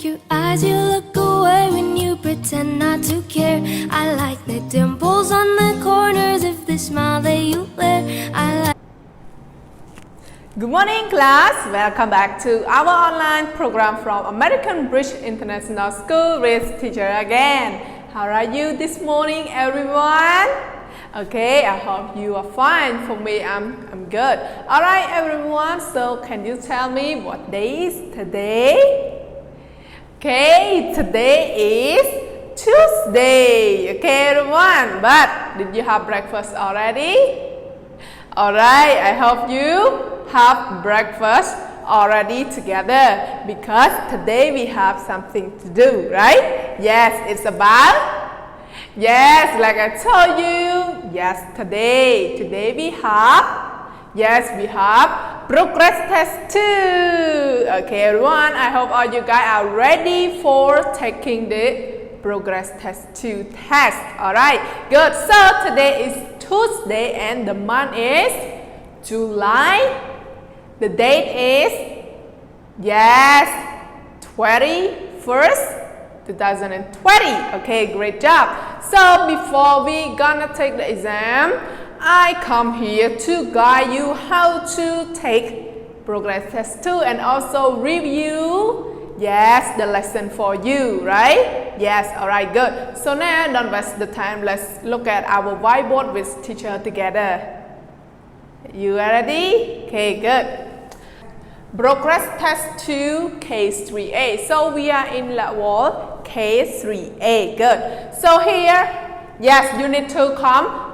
your eyes, you look away when you pretend not to care. I like the dimples on the corners of the smile that you wear. I like. Good morning, class. Welcome back to our online program from American Bridge International School with teacher again. How are you this morning, everyone? Okay, I hope you are fine. For me, I'm good. All right, everyone. So, can you tell me what day is today? Okay, today is Tuesday. Okay, everyone. But did you have breakfast already? All right. I hope you have breakfast already together because today we have something to do, right? Yes, it's about. Yes, like I told you, today we have progress test 2. Okay, everyone, I hope all you guys are ready for taking the progress test 2 test. Alright, good. So today is Tuesday and the month is July. The date is, 21st. 2020. Okay, great job. So before we gonna take the exam, I come here to guide you how to take progress test 2 and also review the lesson for you, right? Yes, alright, good. So now don't waste the time. Let's look at our whiteboard with teacher together. You ready? Okay, good. Progress test 2 case 3A. So we are in level case 3A. Good. So here, you need to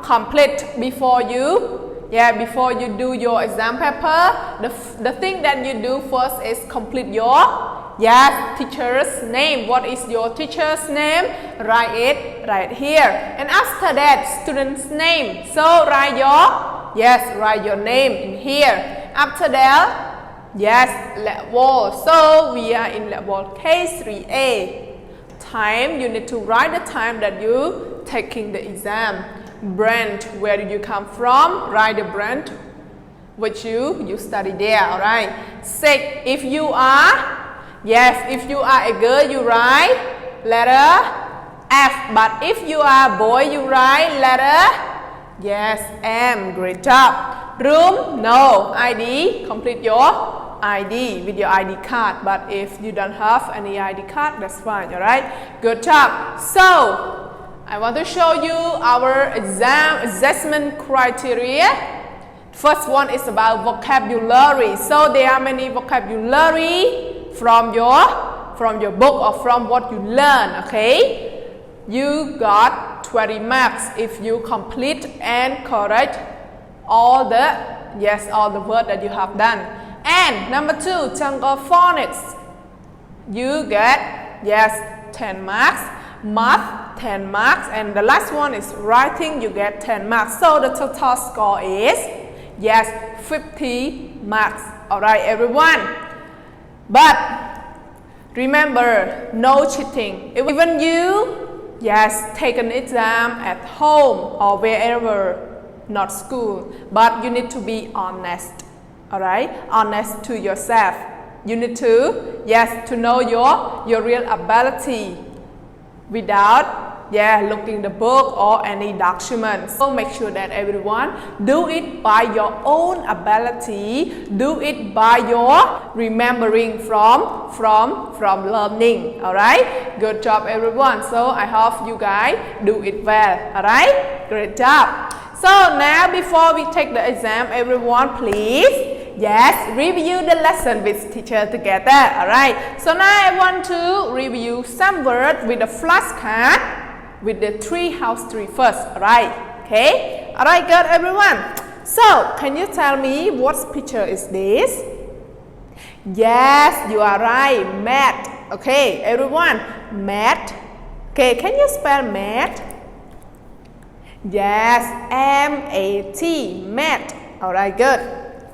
complete before you do your exam paper. The thing that you do first is complete your teacher's name. What is your teacher's name? Write it right here. And after that, student's name. So write your name in here. After that, level. So we are in level case 3A. Time, you need to write the time that you taking the exam. Brand, where did you come from? Write the brand which you study there. Alright. Sex, if you are a girl, you write letter F. But if you are a boy, you write letter M. Great job. Room, no. ID, complete your ID with your ID card. But if you don't have any ID card, that's fine. Alright, good job. So I want to show you our exam assessment criteria. First one is about vocabulary. So there are many vocabulary from your book or from what you learn. Okay, you got 20 marks if you complete and correct all the words that you have done. And number 2, chunk of phonics, you get 10 marks. Math, 10 marks. And the last one is writing, you get 10 marks. So the total score is 50 marks. Alright, everyone. But remember, no cheating. Even you take an exam at home or wherever, not school, but you need to be honest. Alright, honest to yourself. You need to to know your real ability without looking the book or any documents. So make sure that everyone do it by your own ability, do it by your remembering from learning. Alright, good job everyone. So I hope you guys do it well. Alright, great job. So now before we take the exam, everyone please review the lesson with teacher together. Alright, so now I want to review some words with the flashcard with the treehouse tree first. Alright, okay, alright, good everyone. So can you tell me what picture is this? Yes, you are right, mat. Okay, everyone, mat. Okay, can you spell mat? Yes, M-A-T, mat. Alright, good.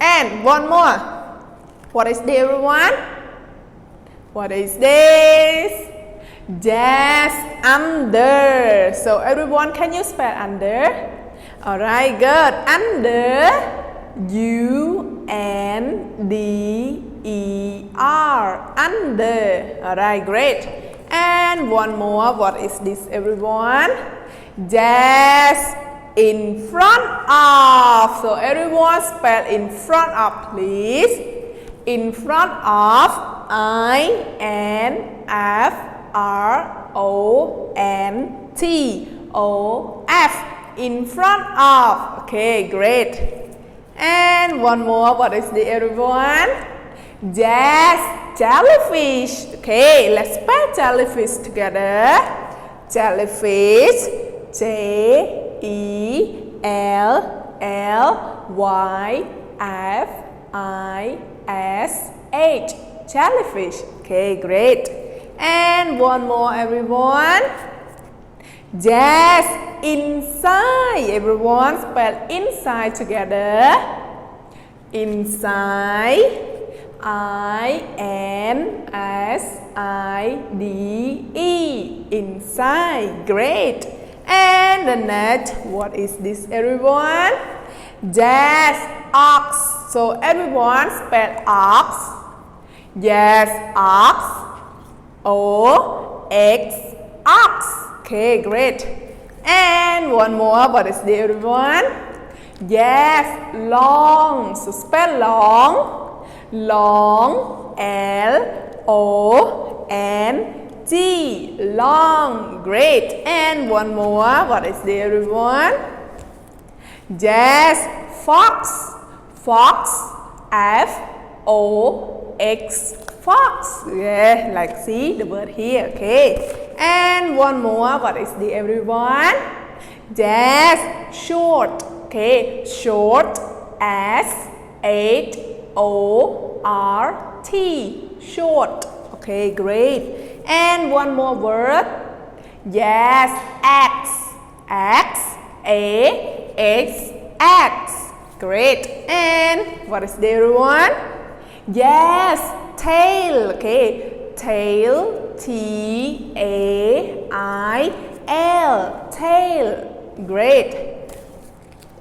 And one more. What is this, everyone? What is this? Yes, under. So everyone, can you spell under? Alright, good. Under, U-N-D Under. Alright, great. And one more. What is this, everyone? Dash in front of. So everyone spell in front of, please. In front of. INFRONT-OF. In front of. Okay, great. And one more. What is the everyone? Dash jellyfish. Okay, let's spell jellyfish together. Jellyfish. JELLYFISH. Jellyfish. Okay, great. And one more, everyone. Dash inside. Everyone spell inside together. Inside. INSIDE. Inside. Great. And the next, what is this, everyone? Dash ox. So everyone spell ox. Yes, ox. O-X. Ox. Okay, great. And one more. What is the everyone? Yes, long. So spell long. Long. L-O-N-G. Long. Great. And one more. What is the everyone? Yes, fox. Fox. F-O-X. Fox. Yeah, like see the word here. Okay. And one more. What is the everyone? Dash short. Okay. Short. S-H-O-R-T. Short. Okay, great. And one more word. Yes, X. X-A-X. X. Great. And what is the everyone? Yes, tail. Okay. Tail. T-A-I-L. Tail. Great.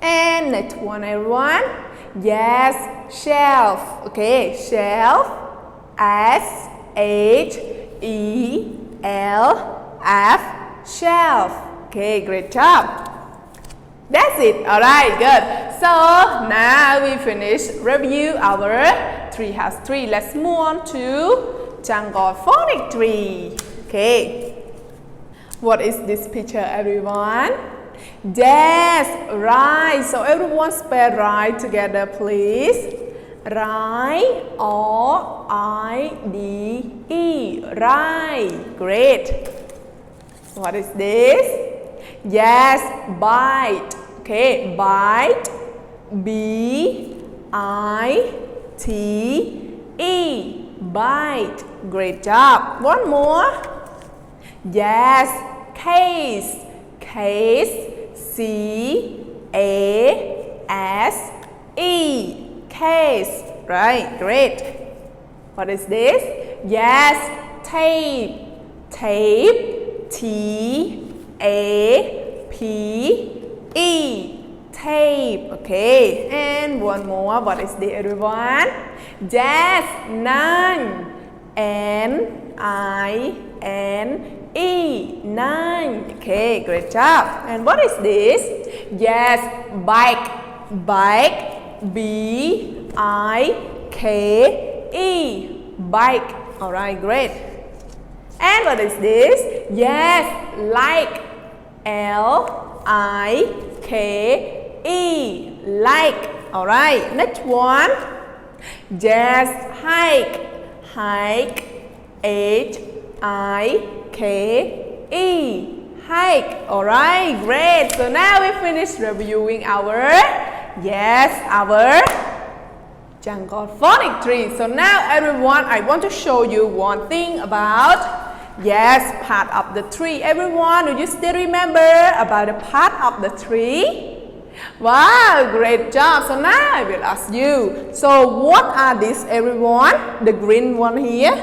And next one, everyone. Yes, shelf. Okay. Shelf. S-H-E-L-F. Shelf. Okay, great job. That's it. Alright, good. So now we finish review our tree house tree. Let's move on to jungle phonics tree. Okay. What is this picture, everyone? Yes, right. So everyone spell right together, please. Right, R-I-D-E. Right. Great. What is this? Yes, bite. Okay, bite. B-I-T-E. Bite. Great job. One more. Yes, case. Case. C-A-S-E. Case. Right, great. What is this? Yes, tape. Tape. T-A-P-E. Tape. Okay. And one more. What is the other one? Yes, nine. N-I-N-E. Nine. Okay, great job. And what is this? Yes, bike. Bike. B-I-K-E. Bike. Alright, great. And what is this? Yes, like. L-I-K-E. Like. Alright, next one. Yes, hike. Hike. H-I-K-E. Hike. Alright, great. So now we finished reviewing our jungle phonics tree. So now everyone, I want to show you one thing about part of the tree. Everyone, do you still remember about the part of the tree? Wow, great job. So now I will ask you. So what are these, everyone? The green one here.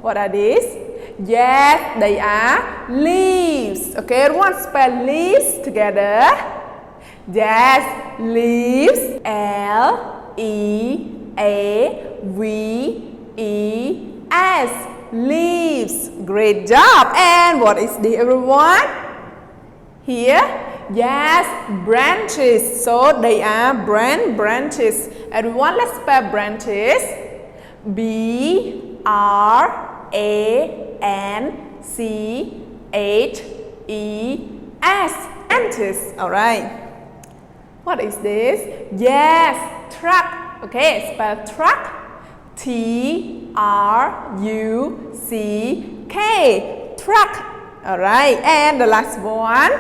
What are these? Yes, they are leaves. Okay, everyone spell leaves together. Yes, leaves. L-E-A-V-E. E S. Leaves. Great job. And what is this, everyone? Here? Yes, branches. So they are branches. Everyone, let's spell branches. B R A N C H E S. Branches. Alright. What is this? Yes, truck. Okay, spell truck. T R U C K. Truck. Alright, and the last one.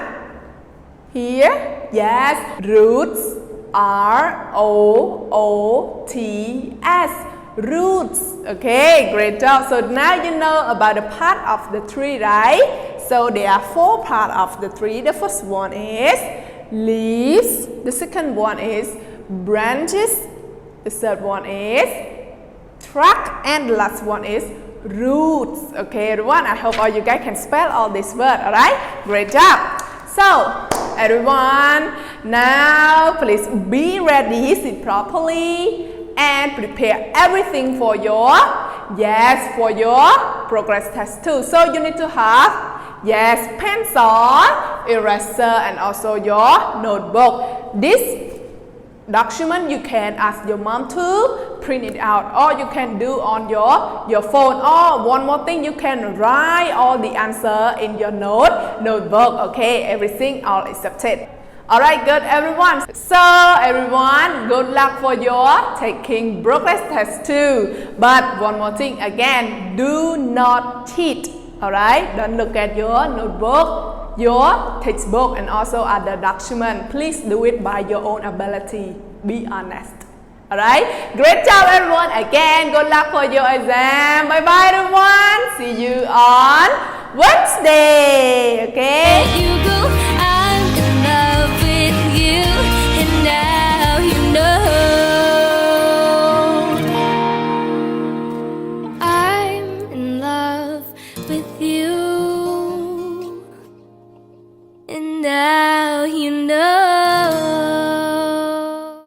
Here, yes, roots. R O O T S. Roots. Okay, great job. So now you know about the part of the tree, right? So there are 4 parts of the tree. The first one is leaves. The second one is branches. The third one is trunk, and the last one is roots. Okay, everyone, I hope all you guys can spell all these words. Alright, great job. So everyone, now please be ready, sit properly and prepare everything for your progress test too. So you need to have pencil, eraser, and also your notebook. This document you can ask your mom to print it out, or you can do on your phone, or one more thing, you can write all the answer in your notebook. Okay, everything all accepted. Alright, good everyone. So everyone, good luck for your taking progress test too. But one more thing again, do not cheat. Alright, don't look at your notebook, your textbook, and also other document. Please do it by your own ability. Be honest. Alright, great job everyone. Again, good luck for your exam. Bye bye everyone. See you on Wednesday. Okay. There you go, I'm in love with you, and now you know I'm in love with you, and now you know.